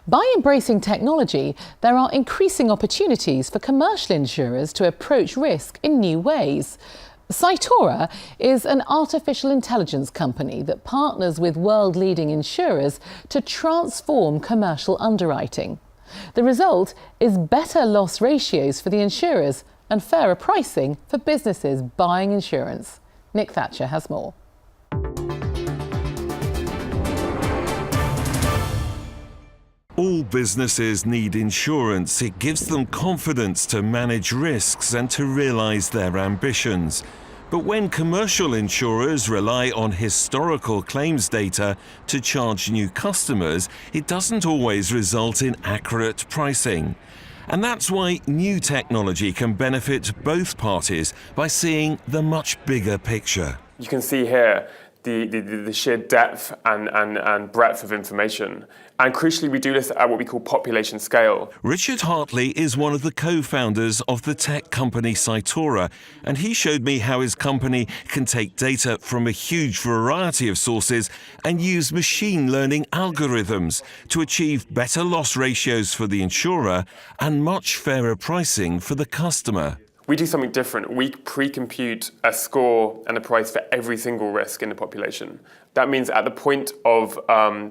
By embracing technology, there are increasing opportunities for commercial insurers to approach risk in new ways. Cytora is an artificial intelligence company that partners with world-leading insurers to transform commercial underwriting. The result is better loss ratios for the insurers and fairer pricing for businesses buying insurance. Nick Thatcher has more. All businesses need insurance. It gives them confidence to manage risks and to realise their ambitions. But when commercial insurers rely on historical claims data to charge new customers, it doesn't always result in accurate pricing. And that's why new technology can benefit both parties by seeing the much bigger picture. You can see here the sheer depth and breadth of information. And crucially, we do this at what we call population scale. Richard Hartley is one of the co-founders of the tech company Cytora, and he showed me how his company can take data from a huge variety of sources and use machine learning algorithms to achieve better loss ratios for the insurer and much fairer pricing for the customer. We do something different. We pre-compute a score and a price for every single risk in the population. That means at the point of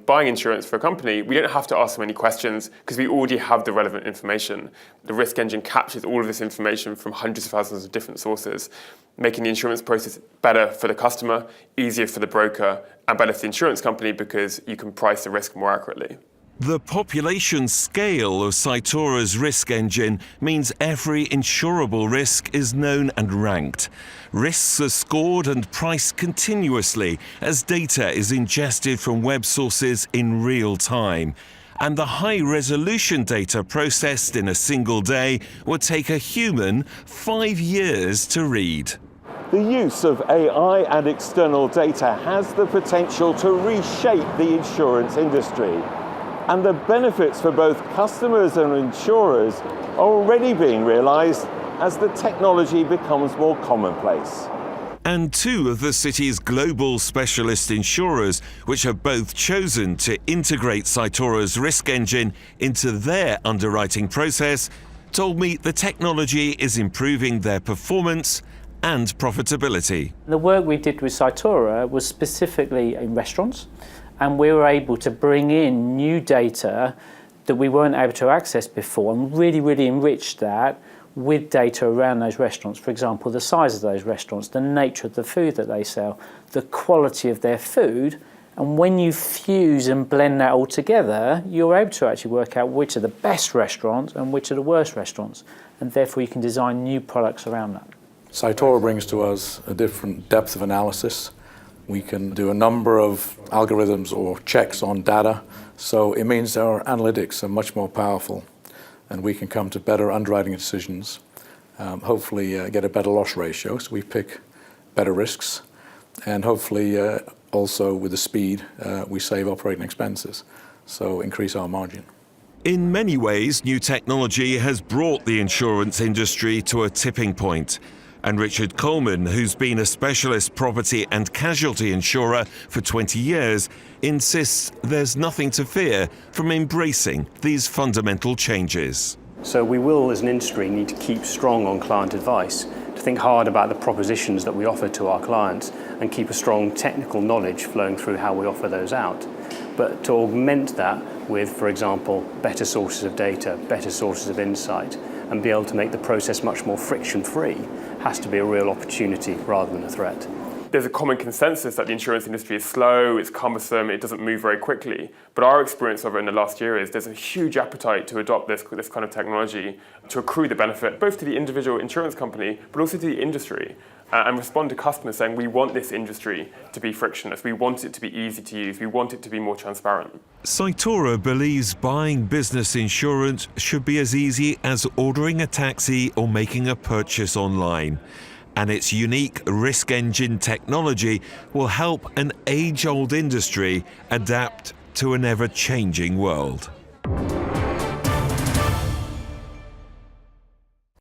buying insurance for a company, we don't have to ask them any questions because we already have the relevant information. The risk engine captures all of this information from hundreds of thousands of different sources, making the insurance process better for the customer, easier for the broker, and better for the insurance company because you can price the risk more accurately. The population scale of Cytora's risk engine means every insurable risk is known and ranked. Risks are scored and priced continuously as data is ingested from web sources in real time. And the high-resolution data processed in a single day would take a human 5 years to read. The use of AI and external data has the potential to reshape the insurance industry. And the benefits for both customers and insurers are already being realised as the technology becomes more commonplace. And two of the city's global specialist insurers, which have both chosen to integrate Cytora's risk engine into their underwriting process, told me the technology is improving their performance and profitability. The work we did with Cytora was specifically in restaurants, and we were able to bring in new data that we weren't able to access before and really enrich that with data around those restaurants. For example, the size of those restaurants, the nature of the food that they sell, the quality of their food. And when you fuse and blend that all together, you're able to actually work out which are the best restaurants and which are the worst restaurants. And therefore you can design new products around that. Cytora brings to us a different depth of analysis. We can do a number of algorithms or checks on data, so it means our analytics are much more powerful and we can come to better underwriting decisions, hopefully get a better loss ratio, so we pick better risks, and hopefully also with the speed we save operating expenses, so increase our margin. In many ways, new technology has brought the insurance industry to a tipping point. And Richard Coleman, who's been a specialist property and casualty insurer for 20 years, insists there's nothing to fear from embracing these fundamental changes. So we will, as an industry, need to keep strong on client advice, to think hard about the propositions that we offer to our clients and keep a strong technical knowledge flowing through how we offer those out. But to augment that with, for example, better sources of data, better sources of insight, and be able to make the process much more friction-free has to be a real opportunity rather than a threat. There's a common consensus that the insurance industry is slow, it's cumbersome, it doesn't move very quickly. But our experience of it in the last year is there's a huge appetite to adopt this kind of technology to accrue the benefit both to the individual insurance company but also to the industry and respond to customers saying we want this industry to be frictionless, we want it to be easy to use, we want it to be more transparent. Cytora believes buying business insurance should be as easy as ordering a taxi or making a purchase online. And its unique risk engine technology will help an age-old industry adapt to an ever-changing world.